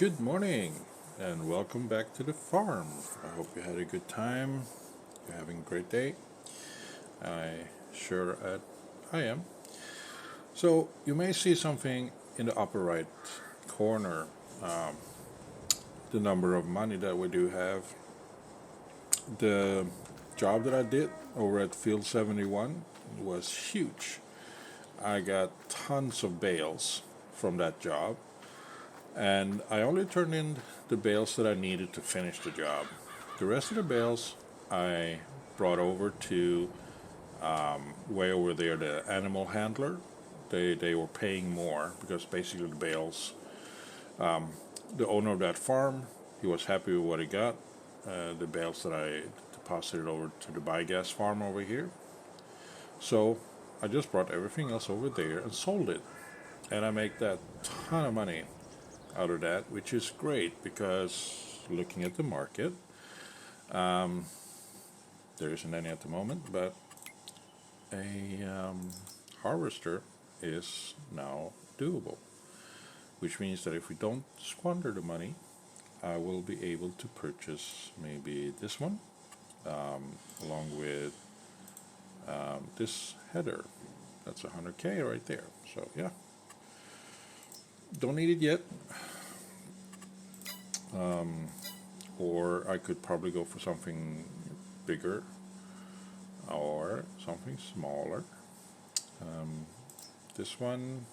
Good morning and welcome back to the farm. I hope you had a good time. You're having a great day. I sure I am. So you may see something in the upper right corner. The number of money that we do have. The job that I did over at Field 71 was huge. I got tons of bales from that job, and I only turned in the bales that I needed to finish the job. The rest of the bales I brought over to way over there, the animal handler. They were paying more because basically the bales, the owner of that farm, he was happy with what he got. The bales that I deposited over to the biogas farm over here. So I just brought everything else over there and sold it. And I make that ton of money out of that, which is great because looking at the market, there isn't any at the moment, but a harvester is now doable, which means that if we don't squander the money, I will be able to purchase maybe this one along with this header. That's 100K right there. So yeah, don't need it yet. Or I could probably go for something bigger or something smaller. This one,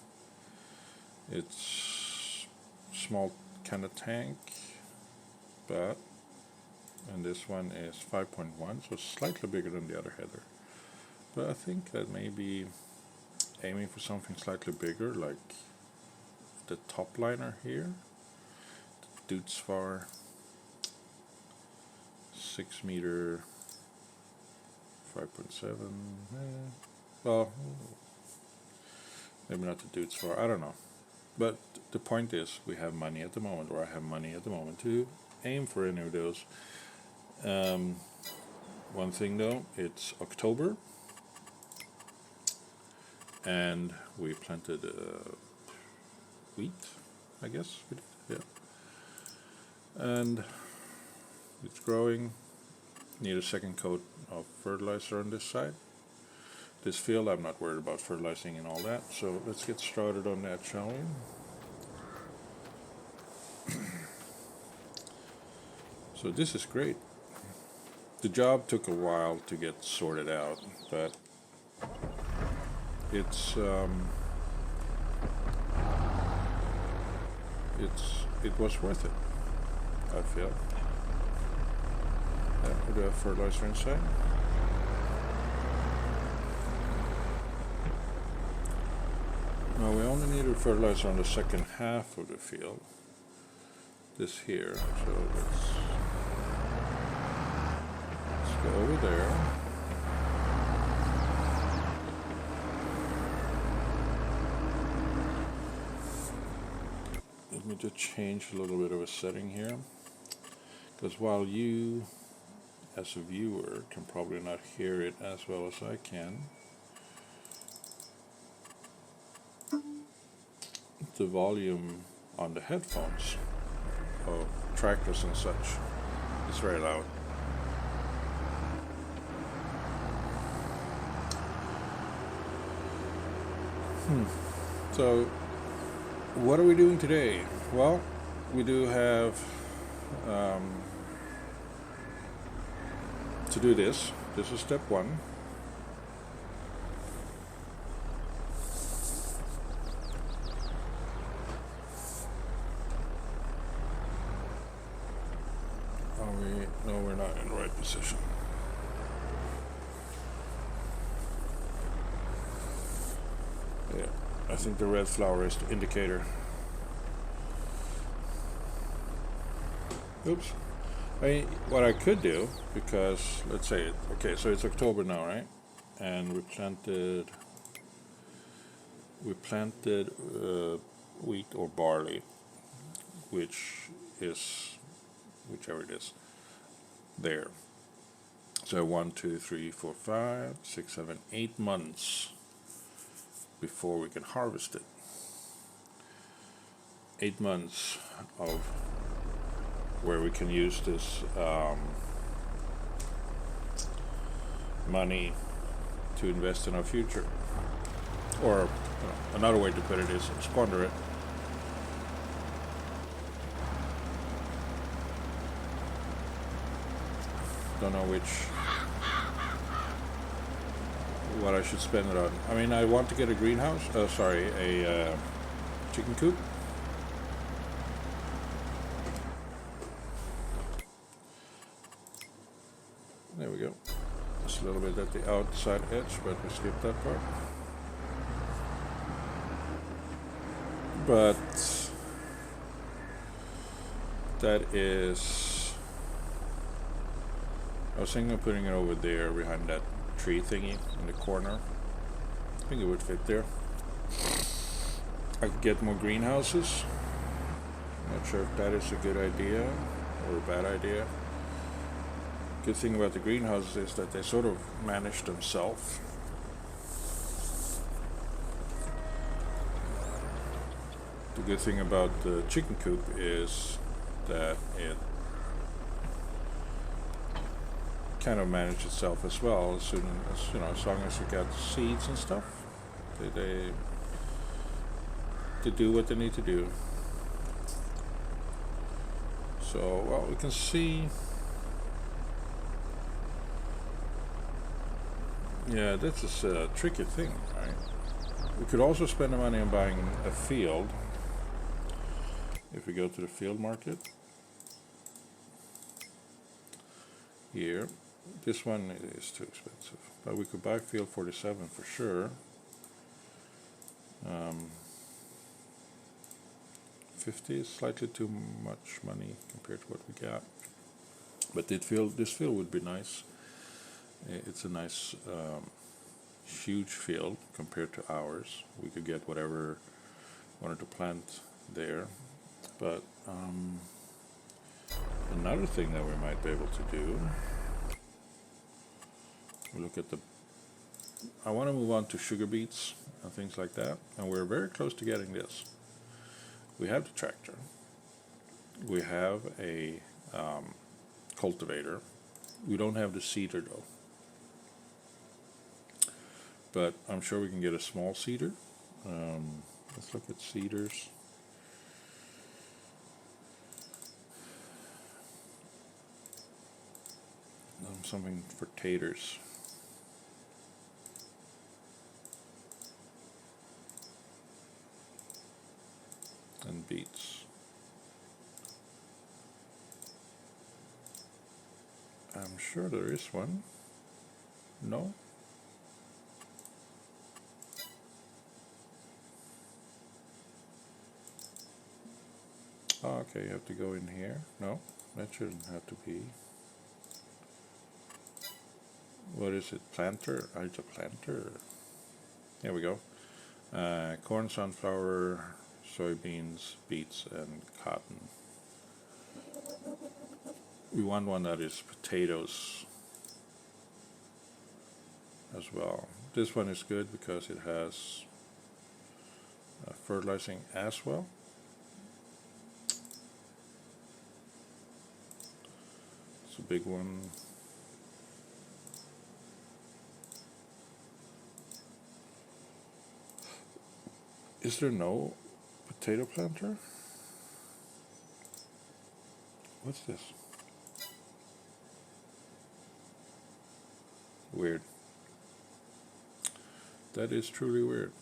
it's small kind of tank, and this one is 5.1, so slightly bigger than the other header. But I think that maybe aiming for something slightly bigger, like the top liner here, the Dutsvar 6 meter 5.7. Well, maybe not the Dutsvar, I don't know. But the point is, we have money at the moment, or I have money at the moment to aim for any of those. One thing though, it's October, and we planted wheat, I guess we did, yeah. And it's growing. Need a second coat of fertilizer on this side. This field, I'm not worried about fertilizing and all that, so let's get started on that, shall we? So this is great. The job took a while to get sorted out, but it was worth it, I feel. Yeah, we do have fertilizer inside. Now we only need a fertilizer on the second half of the field. This here, so let's go over there. Let me just change a little bit of a setting here, because while you as a viewer can probably not hear it as well as I can, the volume on the headphones of tractors and such is very loud. So what are we doing today? Well, we do have to do this. This is step one. No, we're not in the right position. Yeah, I think the red flower is the indicator. Oops. What I could do, because let's say, okay, so it's October now, right? And we planted wheat or barley, whichever it is, there. So 1, 2, 3, 4, 5, 6, 7, 8 months before we can harvest it. 8 months of where we can use this money to invest in our future. Or another way to put it is squander it. Don't know what I should spend it on. I mean, I want to get a greenhouse. A chicken coop. There we go. Just a little bit at the outside edge, but we skipped that part. But that is, I was thinking of putting it over there behind that tree thingy in the corner. I think it would fit there. I could get more greenhouses. Not sure if that is a good idea or a bad idea. Good thing about the greenhouses is that they sort of manage themselves. The good thing about the chicken coop is that it kind of manages itself as well. As soon as as long as you got seeds and stuff, they do what they need to do. So, well, we can see. Yeah, this is a tricky thing, right? We could also spend the money on buying a field. If we go to the field market here, this one is too expensive, but we could buy field 47 for sure. 50 is slightly too much money compared to what we got, but this field would be nice. It's a nice huge field compared to ours. We could get whatever we wanted to plant there. But another thing that we might be able to do, we look at I want to move on to sugar beets and things like that, and we're very close to getting this. We have the tractor, we have a cultivator, we don't have the seeder though, but I'm sure we can get a small seeder. Let's look at seeders. Something for taters. And beets. I'm sure there is one. No? Oh, okay, you have to go in here. No, that shouldn't have to be. What is it? Planter? It's a planter. There we go. Corn, sunflower, soybeans, beets, and cotton. We want one that is potatoes as well. This one is good because it has fertilizing as well. It's a big one. Is there no potato planter? What's this? Weird. That is truly weird.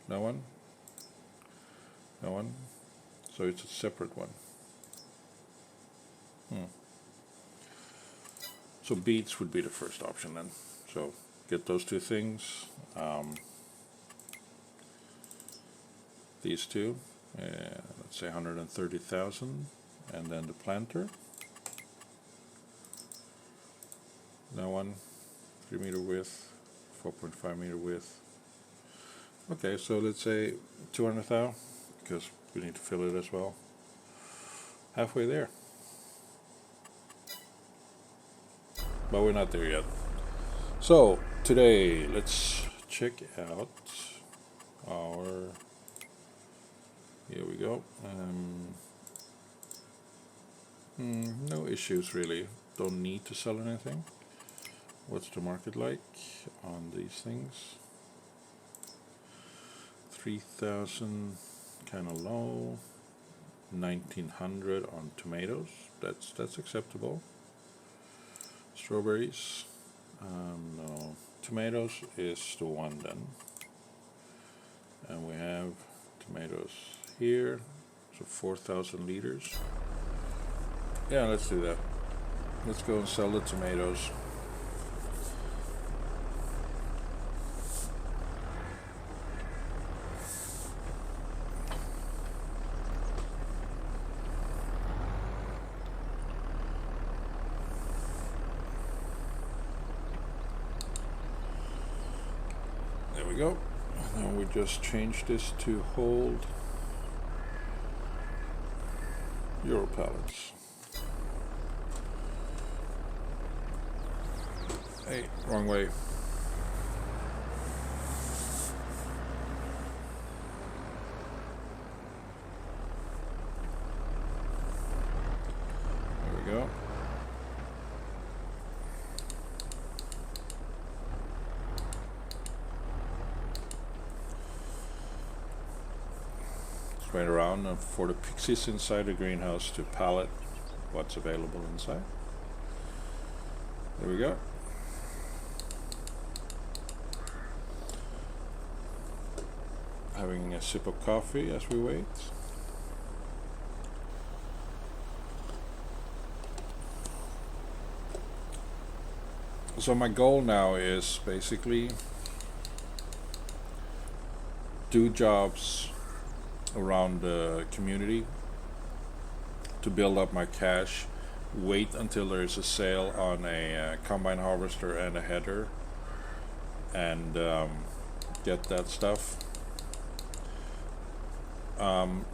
No one? No one? So it's a separate one. So beets would be the first option then. So get those two things. These two, let's say 130,000, and then the planter. That one, 3 meter width, 4.5 meter width. Okay, so let's say 200,000, because we need to fill it as well. Halfway there. But we're not there yet. So today, let's check out our, here we go. No issues really. Don't need to sell anything. What's the market like on these things? 3,000, kind of low. 1,900 on tomatoes. That's acceptable. Strawberries. No. Tomatoes is the one then. And we have tomatoes here. So 4,000 liters. Yeah, let's do that. Let's go and sell the tomatoes. There we go. Now we just change this to hold Euro pallets. Hey, wrong way. There we go. Let's wait around for the pixies inside the greenhouse to pallet what's available inside. There we go. Having a sip of coffee as we wait. So my goal now is basically do jobs around the community to build up my cash, wait until there is a sale on a combine harvester and a header, and get that stuff.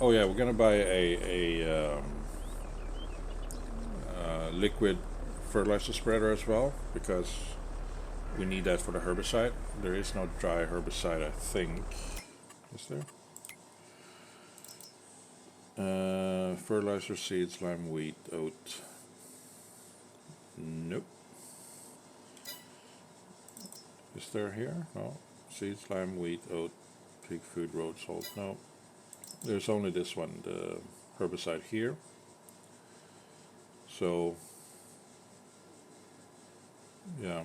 Oh yeah, we're gonna buy a liquid fertilizer spreader as well, because we need that for the herbicide. There is no dry herbicide, I think. Is there? Fertilizer, seeds, lime, wheat, oat. Nope. Is there here? No. Seeds, lime, wheat, oat, pig food, road salt. No. There's only this one, the herbicide here. So, yeah.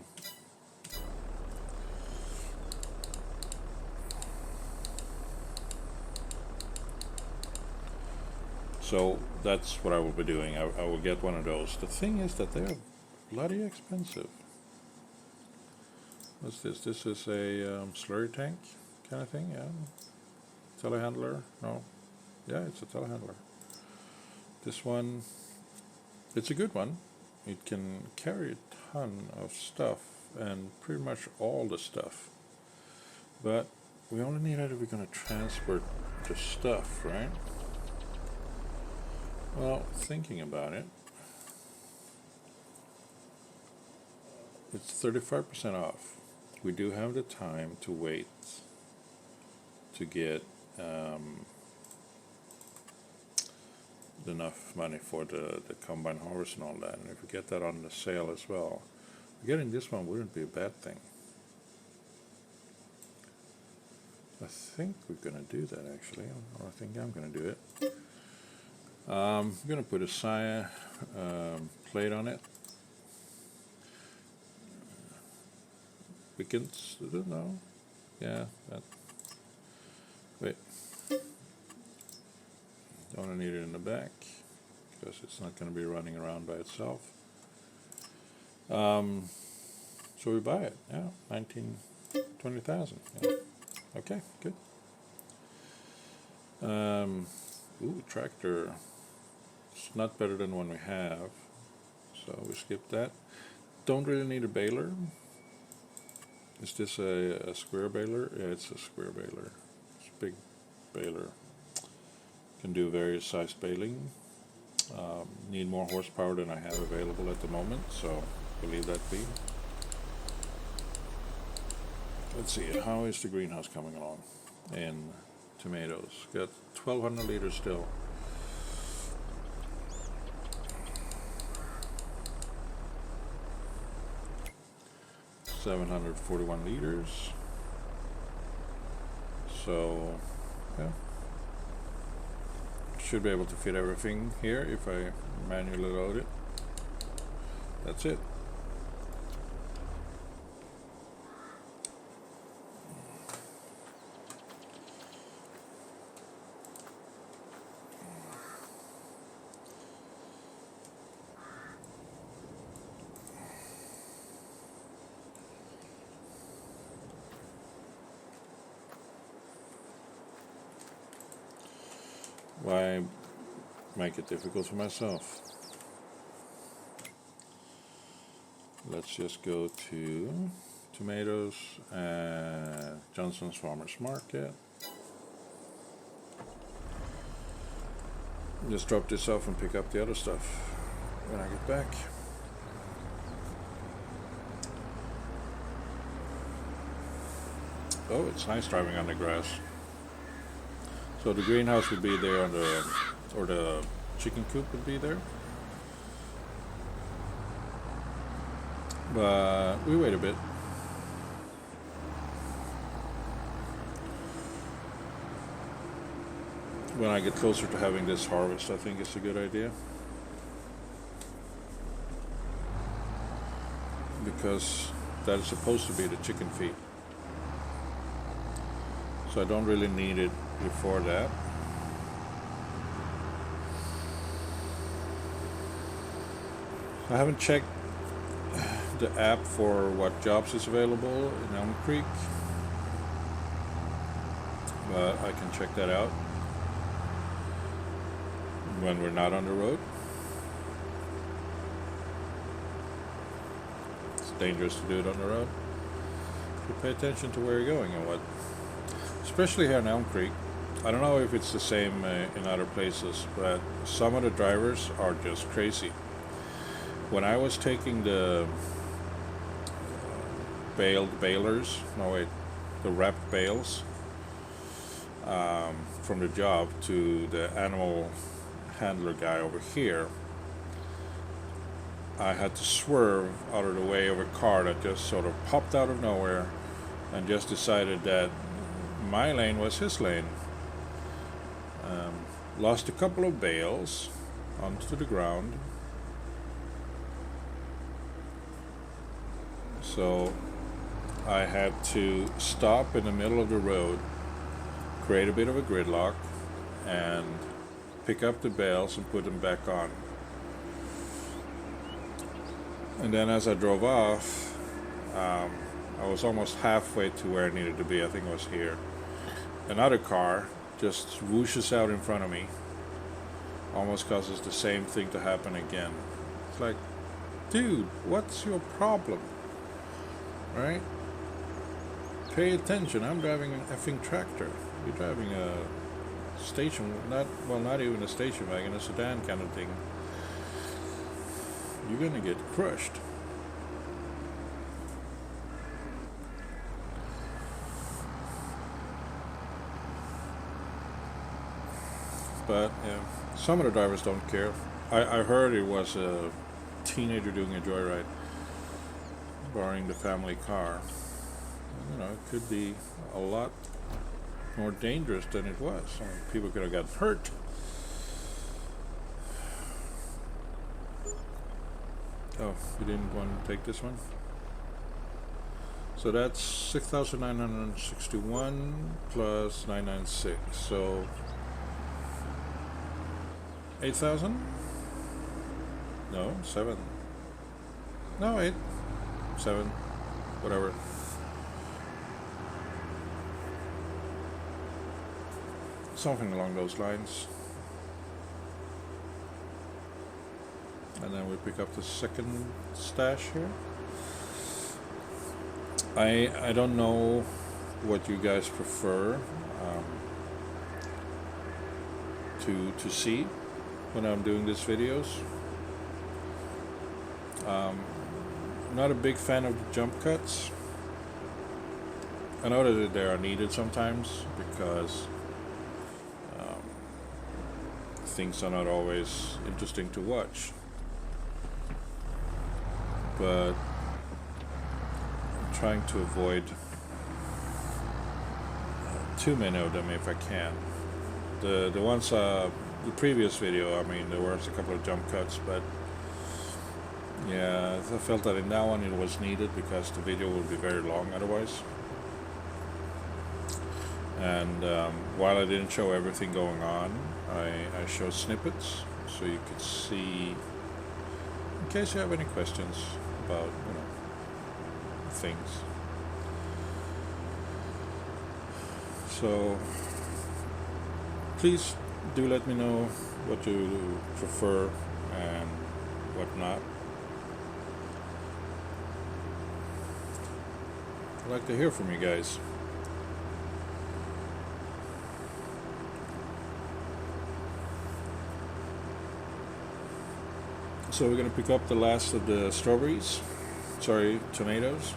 So that's what I will be doing. I will get one of those. The thing is that they're bloody expensive. What's this? This is a slurry tank kind of thing, yeah. Telehandler? No. Yeah, it's a telehandler. This one, it's a good one. It can carry a ton of stuff, and pretty much all the stuff. But we only need it if we're going to transport the stuff, right? Well, thinking about it, it's 35% off. We do have the time to wait to get enough money for the combine harvest and all that, and if we get that on the sale as well, getting this one wouldn't be a bad thing. I think we're gonna do that actually, or I think I'm gonna do it. I'm gonna put a plate on it. Wickens, I don't know. Yeah, that. Wait. Don't need it in the back because it's not going to be running around by itself. So we buy it. Yeah, 20,000. Yeah. Okay, good. Ooh, tractor. It's not better than one we have, so we skip that. Don't really need a baler. Is this a square baler? Yeah, it's a square baler. It's a big baler. Can do various size baling. Need more horsepower than I have available at the moment, so we'll leave that be. Let's see, how is the greenhouse coming along? in tomatoes. Got 1,200 liters still. $741. So, yeah. Should be able to fit everything here if I manually load it. That's it. Why make it difficult for myself? Let's just go to tomatoes at Johnson's Farmers Market. Just drop this off and pick up the other stuff when I get back. Oh, it's nice driving on the grass. So the greenhouse would be there, or the chicken coop would be there. But we wait a bit. When I get closer to having this harvest, I think it's a good idea. Because that is supposed to be the chicken feed. So I don't really need it before that. I haven't checked the app for what jobs is available in Elm Creek, but I can check that out when we're not on the road. It's dangerous to do it on the road. You pay attention to where you're going and what. Especially here in Elm Creek. I don't know if it's the same in other places, but some of the drivers are just crazy. When I was taking the the wrapped bales from the job to the animal handler guy over here, I had to swerve out of the way of a car that just sort of popped out of nowhere and just decided that my lane was his lane. Lost a couple of bales onto the ground. So I had to stop in the middle of the road, create a bit of a gridlock, and pick up the bales and put them back on. And then as I drove off, I was almost halfway to where I needed to be. I think I was here. Another car just whooshes out in front of me, almost causes the same thing to happen again. It's like, dude, what's your problem? Right? Pay attention. I'm driving an effing tractor. You're driving a station, not even a station wagon, a sedan kind of thing. You're gonna get crushed. But some of the drivers don't care. I heard it was a teenager doing a joyride, borrowing the family car. You know, it could be a lot more dangerous than it was. I mean, people could have gotten hurt. Oh, you didn't want to take this one? So that's 6,961 plus 996. So 8,000? No, 7. No, 8. 7. Whatever. Something along those lines. And then we pick up the second stash here. I don't know what you guys prefer to see when I'm doing these videos. Not a big fan of the jump cuts. I know that they are needed sometimes because things are not always interesting to watch. But I'm trying to avoid too many of them if I can. The ones the previous video, I mean, there was a couple of jump cuts, but yeah, I felt that in that one it was needed because the video would be very long otherwise. And while I didn't show everything going on, I showed snippets so you could see, in case you have any questions about, things. So please do let me know what you prefer and what not. I'd like to hear from you guys. So we're going to pick up the last of the tomatoes.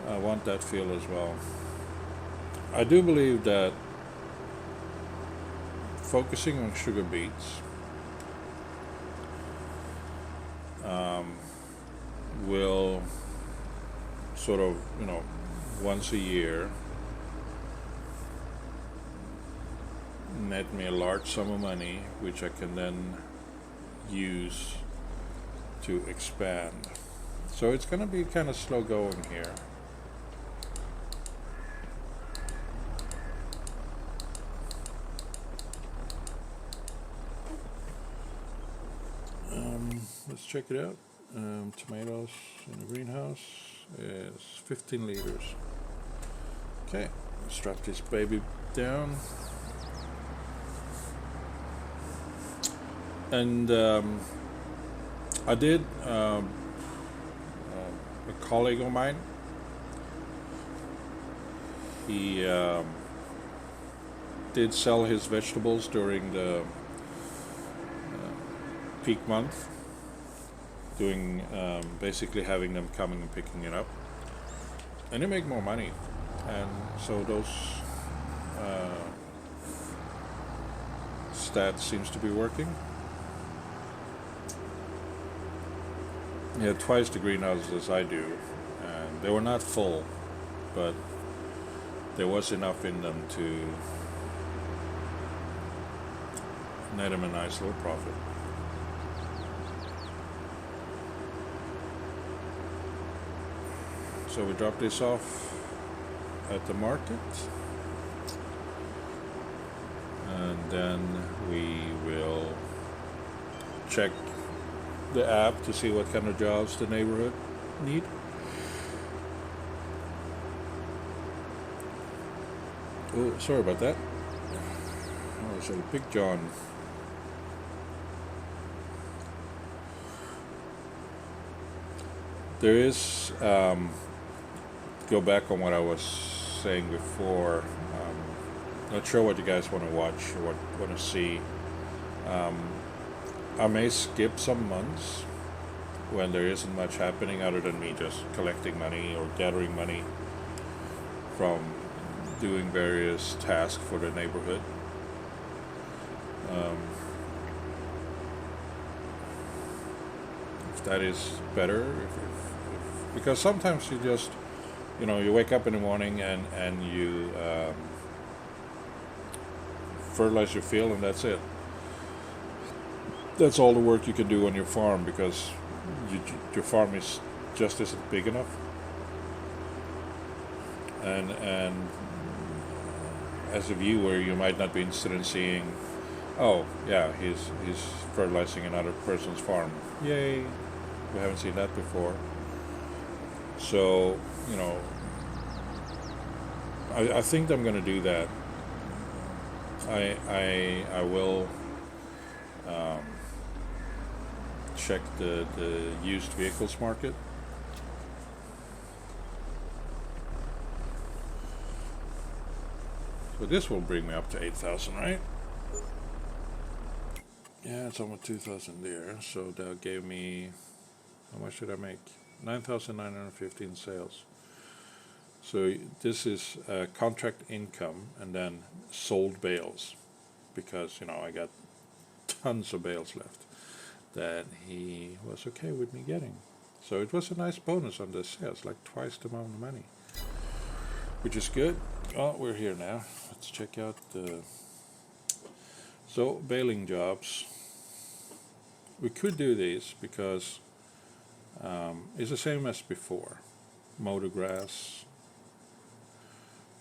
I want that feel as well. I do believe that focusing on sugar beets will sort of, once a year net me a large sum of money, which I can then use to expand. So it's going to be kind of slow going here. Let's check it out. Tomatoes in the greenhouse is 15 liters. Okay, strap this baby down. And I did, a colleague of mine, he did sell his vegetables during the peak month, doing basically having them coming and picking it up, and they make more money. And so those stats seems to be working. He had twice the greenhouses as I do, and they were not full, but there was enough in them to net him a nice little profit. So we drop this off at the market, and then we will check the app to see what kind of jobs the neighborhood need. Oh, sorry about that. Oh, it's a Big John. There is, go back on what I was saying before. Not sure what you guys want to watch or want to see. I may skip some months when there isn't much happening other than me just collecting money or gathering money from doing various tasks for the neighborhood. If that is better, because sometimes you just, you wake up in the morning and you fertilize your field and that's it. That's all the work you can do on your farm because your farm just isn't big enough. And as a viewer, you might not be interested in seeing, oh yeah, he's fertilizing another person's farm. Yay! We haven't seen that before. So I think I'm going to do that. I will check the used vehicles market. So this will bring me up to 8,000, right? Yeah, it's almost 2,000 there. So that gave me, how much did I make? 9,915 sales. So this is contract income and then sold bales, because I got tons of bales left that he was okay with me getting. So it was a nice bonus on the sales, like twice the amount of money, which is good. Oh, we're here now. Let's check out the baling jobs. We could do these because it's the same as before. Mow the grass,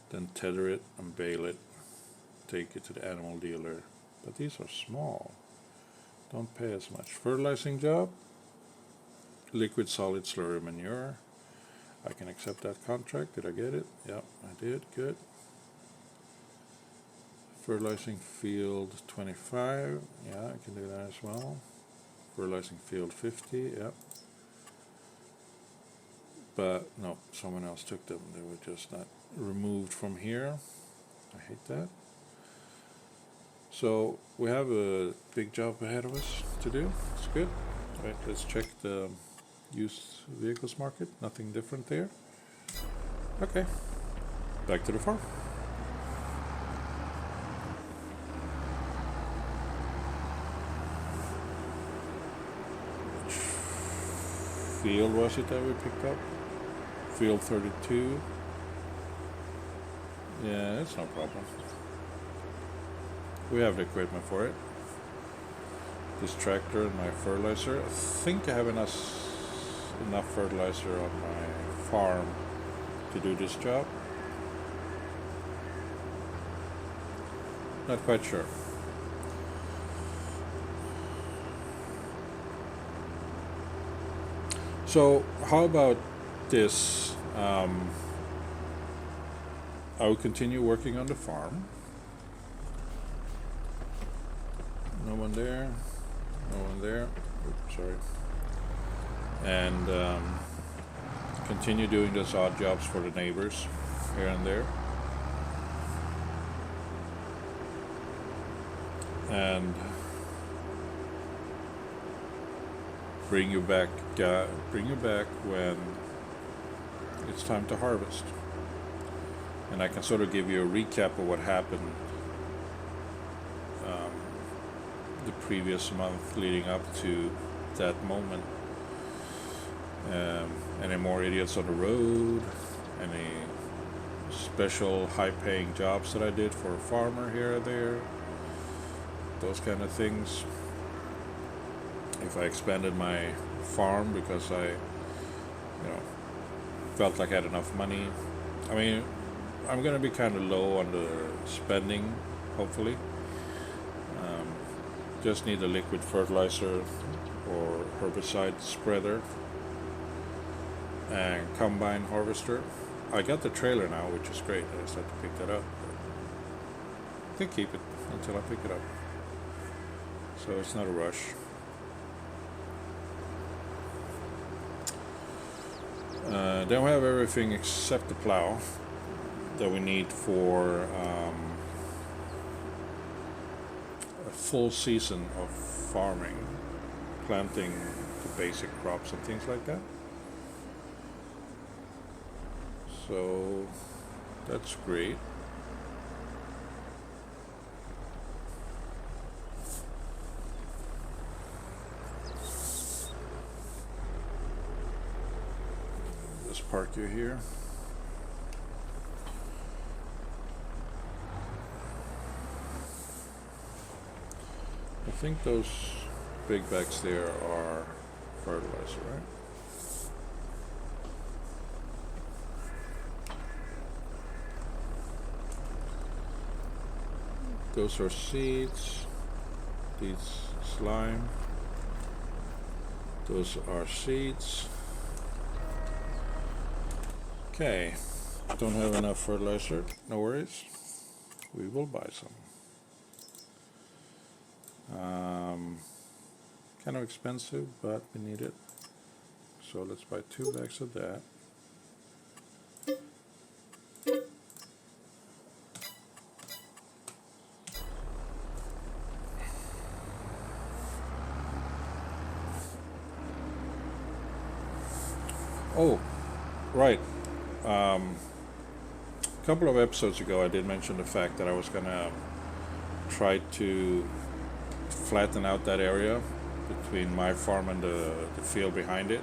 then tether it and bale it, take it to the animal dealer. But these are small, don't pay as much. Fertilizing job, liquid solid slurry manure. I can accept that contract. Did I get it? Yep, I did. Good. Fertilizing field 25. Yeah, I can do that as well. Fertilizing field 50. Yep. But no, someone else took them. They were just not removed from here. I hate that. So we have a big job ahead of us to do. It's good. All right, let's check the used vehicles market. Nothing different there. Okay, back to the farm. Which field was it that we picked up? Field 32. Yeah, that's no problem. We have the equipment for it. This tractor and my fertilizer. I think I have enough fertilizer on my farm to do this job. Not quite sure. So how about this? I will continue working on the farm. No one there. No one there. Oops, sorry. And continue doing those odd jobs for the neighbors here and there. And bring you back when it's time to harvest. And I can sort of give you a recap of what happened the previous month leading up to that moment. Any more idiots on the road? Any special high-paying jobs that I did for a farmer here or there? Those kind of things. If I expanded my farm because I, felt like I had enough money. I mean, I'm going to be kind of low on the spending, hopefully. Just need a liquid fertilizer or herbicide spreader and combine harvester. I got the trailer now, which is great. I just have to pick that up. I can keep it until I pick it up. So it's not a rush. Then we have everything except the plow that we need for a full season of farming, planting the basic crops and things like that. So that's great. Let's park you here. I think those big bags there are fertilizer, right? Those are seeds. These slime. Those are seeds. Okay, don't have enough fertilizer. No worries. We will buy some. Kind of expensive, but we need it. So let's buy 2 bags of that. Oh, right. A couple of episodes ago, I did mention the fact that I was gonna try to flatten out that area between my farm and the field behind it,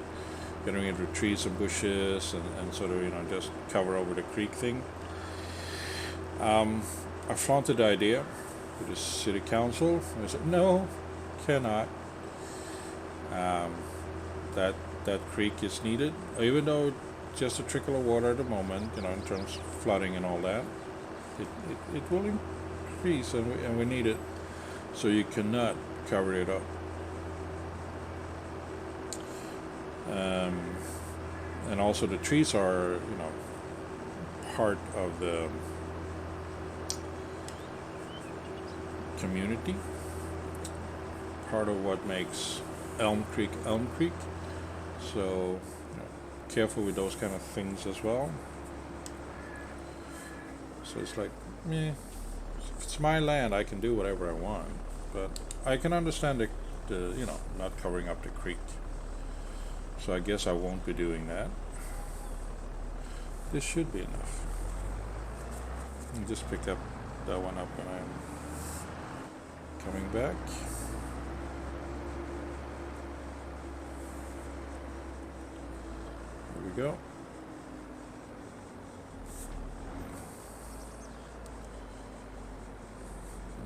getting rid of trees and bushes, and sort of, just cover over the creek thing. I flaunted the idea to the city council. I said, no, cannot. That creek is needed, even though just a trickle of water at the moment, in terms of flooding and all that. It will increase, and we need it. So you cannot cover it up. And also the trees are, part of the community, part of what makes Elm Creek Elm Creek. So careful with those kind of things as well. So it's like, if it's my land, I can do whatever I want, but I can understand the not covering up the creek. So I guess I won't be doing that. This should be enough. I'll just pick up that one up when I'm coming back. Here we go.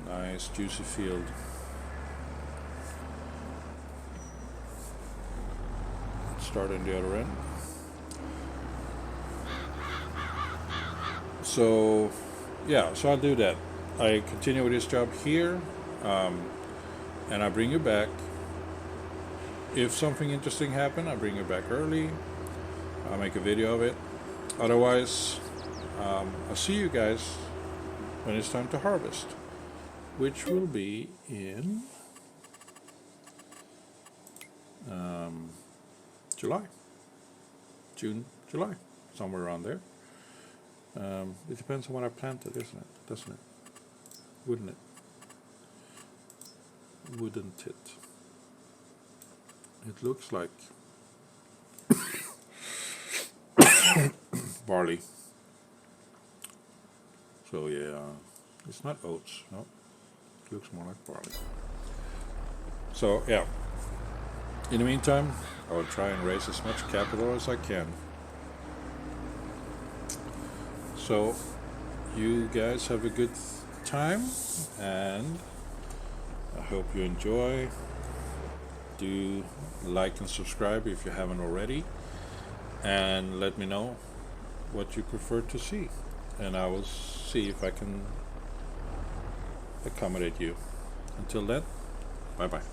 Nice juicy field. Let's start on the other end. So so I'll do that. I continue with this job here, and I bring you back. If something interesting happens, I bring you back early. I'll make a video of it. Otherwise, I'll see you guys when it's time to harvest, which will be in June, July, somewhere around there. It depends on what I planted, isn't it? Doesn't it? Wouldn't it? Wouldn't it? It looks like barley. So it's not oats. No, it looks more like barley. So in the meantime, I will try and raise as much capital as I can. So you guys have a good time, and I hope you enjoy. Do like and subscribe if you haven't already, and let me know what you prefer to see, and I will see if I can accommodate you. Until then, bye bye.